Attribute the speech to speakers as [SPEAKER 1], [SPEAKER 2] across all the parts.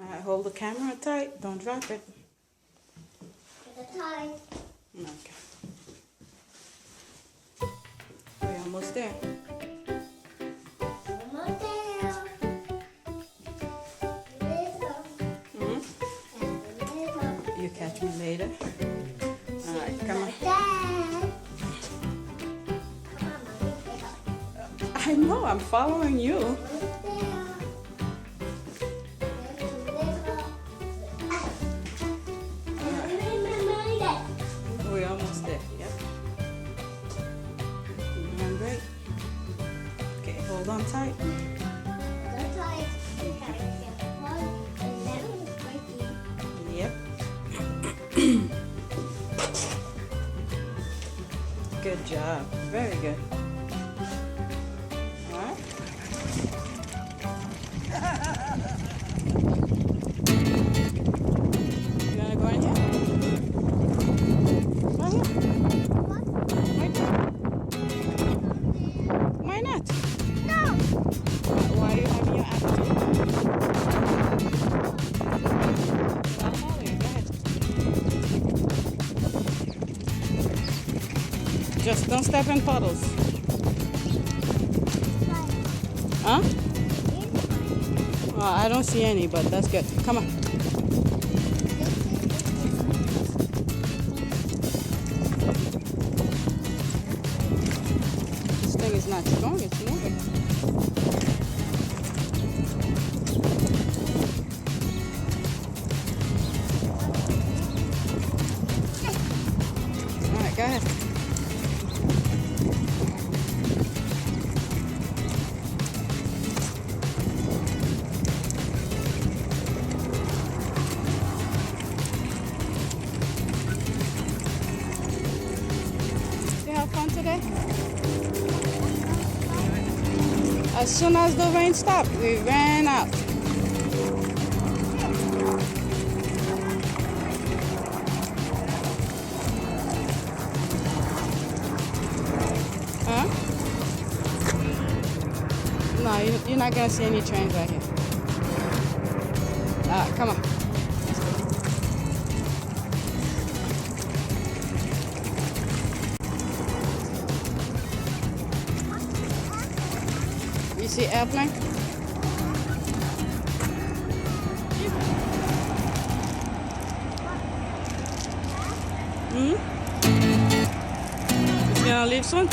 [SPEAKER 1] Alright, hold the camera tight. Don't drop it.
[SPEAKER 2] Tight.
[SPEAKER 1] Okay. We're almost there.
[SPEAKER 2] Almost there.
[SPEAKER 1] Hmm? You catch me later. Alright, come on. I know, I'm following you. We're almost there, yep. You're doing great. Okay, hold on tight. Yep. Good job. Very good. Alright. You wanna go in here? Right here. Right there. Why not?
[SPEAKER 2] No.
[SPEAKER 1] Why are you having your attitude? I'll follow you. Go ahead. Just don't step in puddles. Huh? I don't see any, but that's good. Come on. This thing is not strong, it's moving. Alright, go ahead. You have fun today? As soon as the rain stopped, we ran out. Huh? No, you're not gonna see any trains right here. Come on. You see airplane? Hmm? It's gonna leave soon?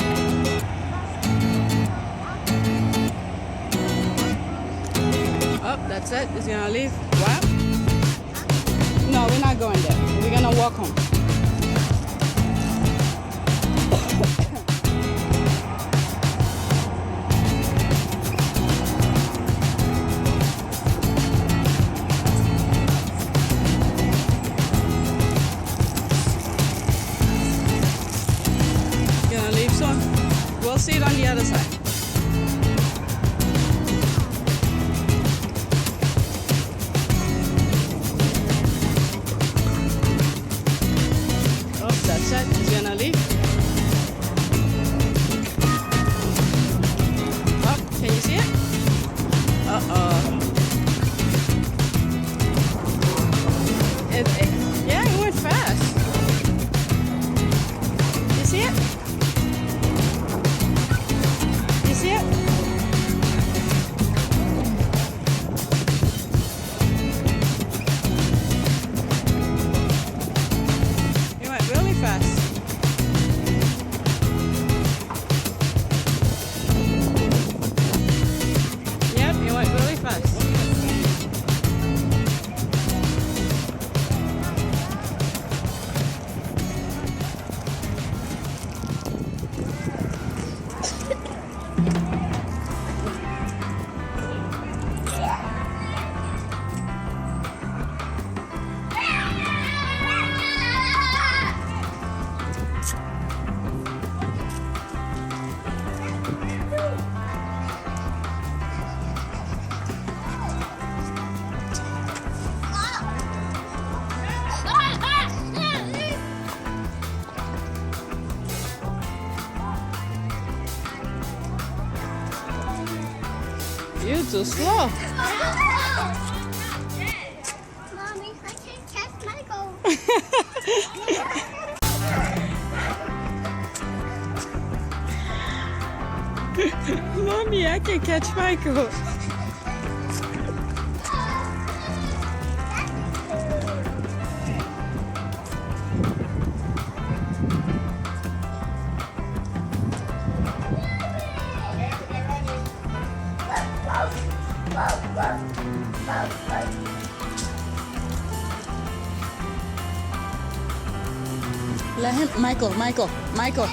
[SPEAKER 1] Oh, that's it. It's gonna leave. What? No, we're not going there. We're gonna walk home. Gonna leave soon. We'll see it on the other side. Oh, that's it. He's gonna leave. Oh, can you see it? Uh-oh. Yeah, it went fast. You see it? You too slow.
[SPEAKER 2] Mommy, I can catch Michael.
[SPEAKER 1] Mommy, I can catch Michael. Let him, Michael,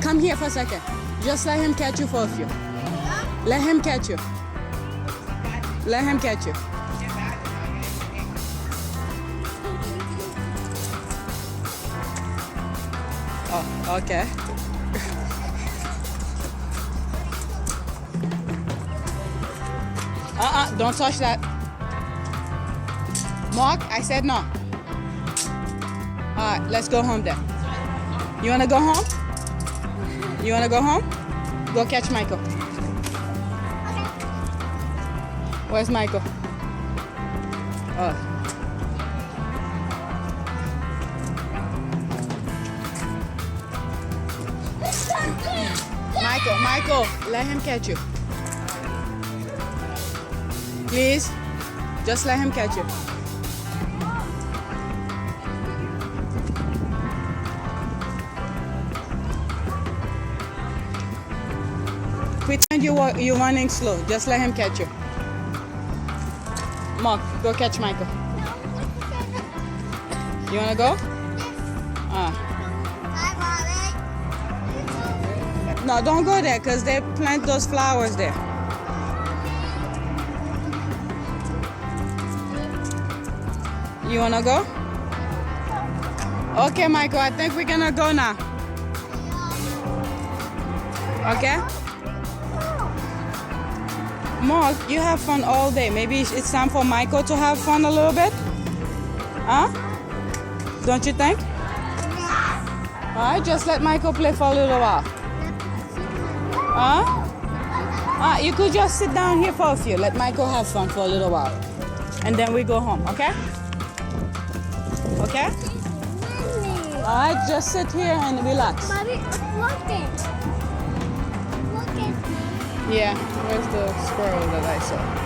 [SPEAKER 1] come here for a second. Just let him catch you for a few. Let him catch you. Let him catch you. Oh, okay. Don't touch that. Mark, I said no. All right, let's go home then. You wanna go home? You wanna go home? Go catch Michael. Where's Michael? Oh. Michael, let him catch you. Please, just let him catch you. Pretend you're running slow. Just let him catch you. Mark, go catch Michael. You wanna go? No, don't go there because they plant those flowers there. You wanna go? Okay, Michael, I think we're gonna go now. Okay? Mark, you have fun all day. Maybe it's time for Michael to have fun a little bit? Huh? Don't you think? Alright, just let Michael play for a little while. Huh? You could just sit down here for a few. Let Michael have fun for a little while. And then we go home, okay? Okay? Alright, just sit here and relax.
[SPEAKER 2] Mommy, look it. Look at me.
[SPEAKER 1] Yeah, where's the squirrel that I saw?